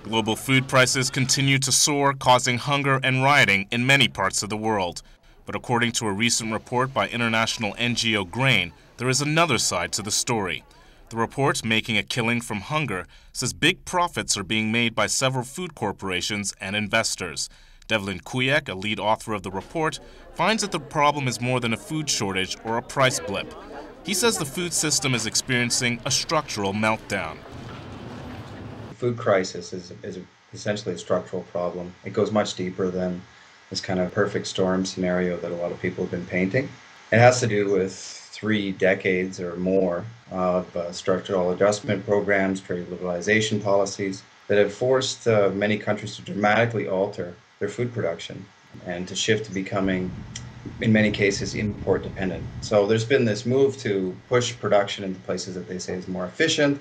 Global food prices continue to soar, causing hunger and rioting in many parts of the world. But according to a recent report by international NGO Grain, there is another side to the story. The report, Making a Killing from Hunger, says big profits are being made by several food corporations and investors. Devlin Kuyek, a lead author of the report, finds that the problem is more than a food shortage or a price blip. He says the food system is experiencing a structural meltdown. The food crisis is essentially a structural problem. It goes much deeper than this kind of perfect storm scenario that a lot of people have been painting. It has to do with 3 decades or more of structural adjustment programs, trade liberalization policies that have forced many countries to dramatically alter their food production and to shift to becoming, in many cases, import dependent. So there's been this move to push production into places that they say is more efficient.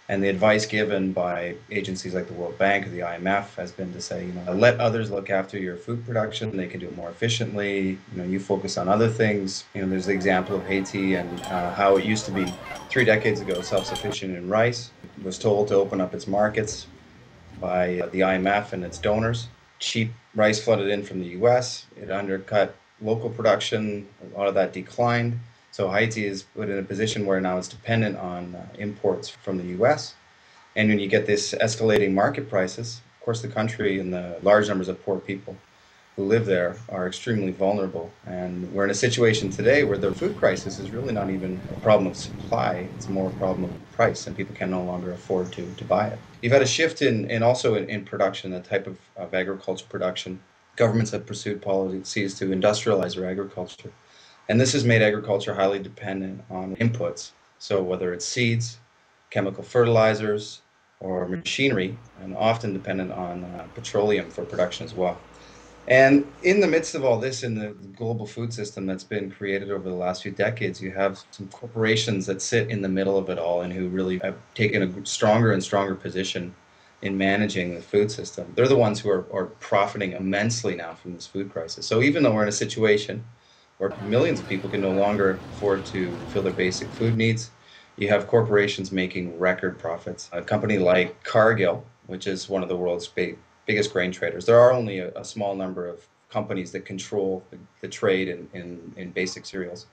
And the advice given by agencies like the World Bank or the IMF has been to say, let others look after your food production. They can do it more efficiently. You focus on other things. There's the example of Haiti and how it used to be 3 decades ago self-sufficient in rice. It was told to open up its markets by the IMF and its donors. Cheap rice flooded in from the US. It undercut local production. A lot of that declined. So Haiti is put in a position where now it's dependent on imports from the US. And when you get this escalating market prices, of course the country and the large numbers of poor people who live there are extremely vulnerable. And we're in a situation today where the food crisis is really not even a problem of supply, it's more a problem of price, and people can no longer afford to buy it. You've had a shift in production, the type of agriculture production. Governments have pursued policies to industrialize their agriculture. And this has made agriculture highly dependent on inputs. So whether it's seeds, chemical fertilizers, or machinery, and often dependent on petroleum for production as well. And in the midst of all this, in the global food system that's been created over the last few decades, you have some corporations that sit in the middle of it all and who really have taken a stronger and stronger position in managing the food system. They're the ones who are profiting immensely now from this food crisis. So even though we're in a situation where millions of people can no longer afford to fill their basic food needs, you have corporations making record profits. A company like Cargill, which is one of the world's biggest grain traders. There are only a small number of companies that control the trade in basic cereals.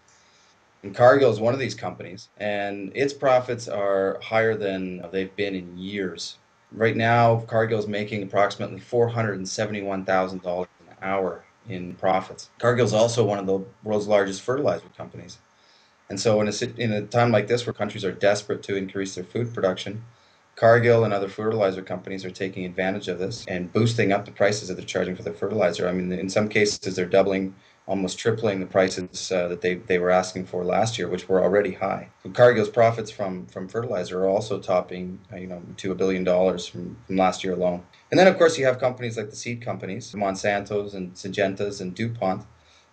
And Cargill is one of these companies, and its profits are higher than they've been in years. Right now, Cargill is making approximately $471,000 an hour in profits. Cargill is also one of the world's largest fertilizer companies. And so in a time like this where countries are desperate to increase their food production, Cargill and other fertilizer companies are taking advantage of this and boosting up the prices that they're charging for their fertilizer. I mean, in some cases, they're doubling, almost tripling the prices that they were asking for last year, which were already high. So Cargill's profits from fertilizer are also topping, to $1 billion from last year alone. And then, of course, you have companies like the seed companies, Monsanto's and Syngenta's and DuPont,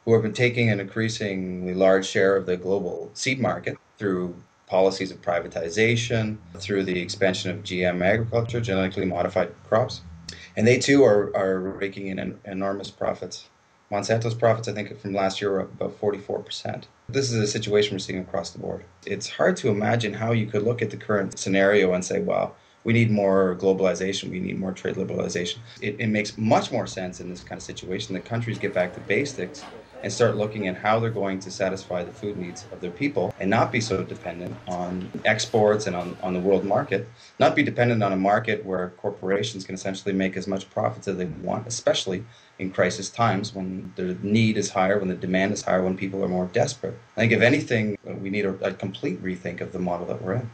who have been taking an increasingly large share of the global seed market through policies of privatization, through the expansion of GM agriculture, genetically modified crops. And they too are raking in enormous profits. Monsanto's profits, I think, from last year were up about 44%. This is a situation we're seeing across the board. It's hard to imagine how you could look at the current scenario and say, well, we need more globalization, we need more trade liberalization. It makes much more sense in this kind of situation that countries get back to basics and start looking at how they're going to satisfy the food needs of their people and not be so dependent on exports and on the world market, not be dependent on a market where corporations can essentially make as much profits as they want, especially in crisis times when the need is higher, when the demand is higher, when people are more desperate. I think if anything, we need a complete rethink of the model that we're in.